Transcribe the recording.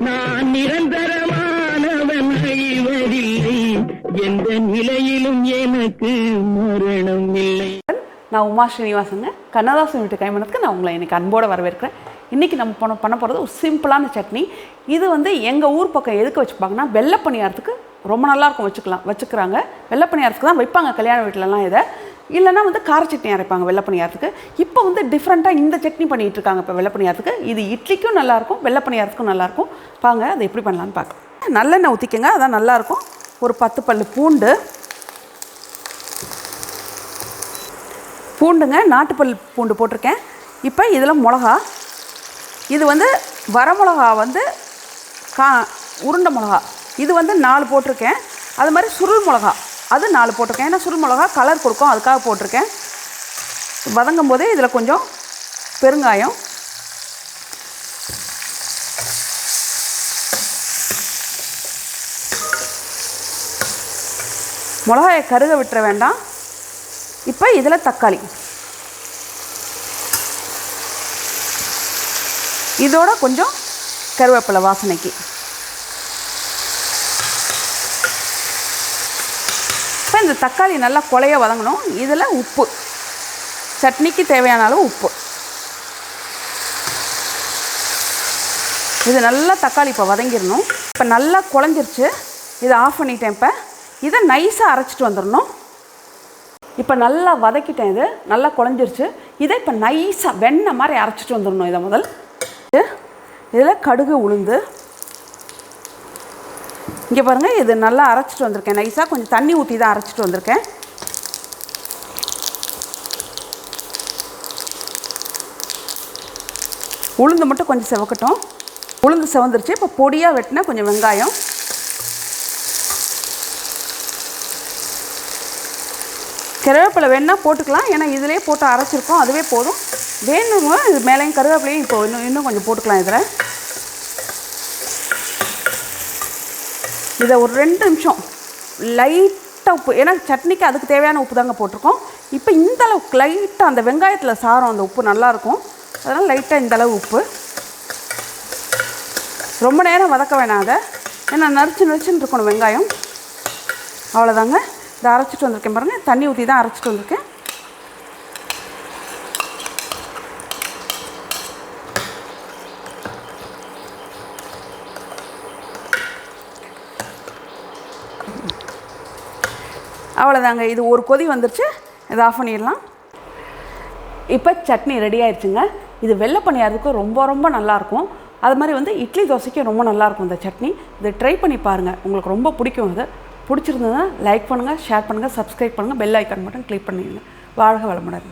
நான் நிரந்தரமானவன் அழிவதில்லை, எந்த நிலையிலும் எனக்கு மரணம் இல்லை. நான் உமா ஸ்ரீனிவாசங்க. கண்ணதாசன் வீட்டு கைமணத்துக்கு நான் உங்களை எனக்கு அன்போடு வரவேற்கிறேன். இன்றைக்கி நம்ம பண்ண போகிறது ஒரு சிம்பிளான சட்னி. இது எங்கள் ஊர் பக்கம் எதுக்கு வச்சுப்பாங்கன்னா, வெள்ளை பணியாரத்துக்கு ரொம்ப நல்லாயிருக்கும் வச்சுக்கிறாங்க. வெள்ளை பணியாரத்துக்கு தான் வைப்பாங்க கல்யாண வீட்டிலலாம். இதை இல்லைனா கார சட்னி அரைப்பாங்க வெள்ளை பணியாரத்துக்கு. இப்போ டிஃப்ரெண்ட்டாக இந்த சட்னி பண்ணிகிட்டு இருக்காங்க. இப்போ வெள்ளை பணியாரத்துக்கு இது இட்லிக்கும் நல்லாயிருக்கும், வெள்ளை பணியாரத்துக்கும் நல்லாயிருக்கும். பாங்க அதை எப்படி பண்ணலான்னு பார்க்க. நல்லெண்ணெய் ஊற்றிக்கங்க, அதான் நல்லாயிருக்கும். ஒரு 10 பல்லு பூண்டுங்க, நாட்டுப்பல் பூண்டு போட்டிருக்கேன். இப்போ இதில் மிளகா, இது வரமிளகா உருண்டை மிளகா, இது 4 போட்டிருக்கேன். அது மாதிரி சுருள் மிளகா, அது 4 போட்டிருக்கேன். ஏன்னா சுருள் மிளகா கலர் கொடுக்கும், அதுக்காக போட்டிருக்கேன். வதங்கும் போதே இதில் கொஞ்சம் பெருங்காயம், மிளகாயை கருக விட்டுற வேண்டாம். இப்போ இதில் தக்காளி, இதோட கொஞ்சம் கருவேப்பிலை வாசனைக்கு. இப்போ இந்த தக்காளி நல்லா கொலைய வதங்கணும். இதில் உப்பு, சட்னிக்கு தேவையான அளவு உப்பு. இது நல்லா தக்காளி இப்போ வதங்கிடணும். இப்போ நல்லா குழஞ்சிருச்சு. இதை ஆஃப் பண்ணிட்டேன். இப்போ இதை நைஸாக அரைச்சிட்டு வந்துடணும். இப்போ நல்லா வதக்கிட்டேன். இது நல்லா குழஞ்சிருச்சு. இதை இப்போ நைஸாக வெண்ணெய் மாதிரி அரைச்சிட்டு வந்துடணும். இதை முதல் இதில் கடுகு உளுந்து, இங்கே பாருங்கள், இது நல்லா அரைச்சிட்டு வந்திருக்கேன் நைஸாக. கொஞ்சம் தண்ணி ஊற்றி தான் அரைச்சிட்டு வந்திருக்கேன். உளுந்து மட்டும் கொஞ்சம் செவக்கட்டும். உளுந்து செவந்துருச்சு. இப்போ பொடியாக வெட்டினா கொஞ்சம் வெங்காயம், கருவேப்பிலை வேணுன்னா போட்டுக்கலாம். ஏன்னா இதிலே போட்டு அரைச்சிருக்கோம், அதுவே போதும். வேணுங்க இது மேலேயும் கருவேப்பிலையும் இப்போ இன்னும் கொஞ்சம் போட்டுக்கலாம். இதை ஒரு 2 நிமிஷம் லைட்டாக உப்பு, ஏன்னா சட்னிக்கு அதுக்கு தேவையான உப்பு தாங்க போட்டிருக்கோம். இப்போ இந்தளவுக்கு லைட்டாக அந்த வெங்காயத்தில் சாரம், அந்த உப்பு நல்லாயிருக்கும். அதனால் லைட்டாக இந்தளவு உப்பு. ரொம்ப நேரம் வதக்க வேணாம் அதை, ஏன்னா நரிச்சுன்னு இருக்கணும் வெங்காயம். அவ்வளோதாங்க. இதை அரைச்சிட்டு வந்திருக்கேன் பாருங்கள், தண்ணி ஊற்றி தான் அரைச்சிட்டு வந்திருக்கேன். அவ்வளோதாங்க. இது ஒரு கொதி வந்துருச்சு. இதை ஆஃப் பண்ணிடலாம். இப்போ சட்னி ரெடி ஆயிடுச்சுங்க. இது வெள்ளை பணியாரத்துக்கு ரொம்ப ரொம்ப நல்லாயிருக்கும். அது மாதிரி இட்லி தோசைக்கு ரொம்ப நல்லாயிருக்கும் இந்த சட்னி. இதை ட்ரை பண்ணி பாருங்கள், உங்களுக்கு ரொம்ப பிடிக்கும். இது பிடிச்சிருந்ததுன்னா லைக் பண்ணுங்கள், ஷேர் பண்ணுங்கள், சப்ஸ்கிரைப் பண்ணுங்கள், பெல் ஐக்கான் மட்டும் கிளிக் பண்ணிடுங்க. வாழ்க வளமுடன்.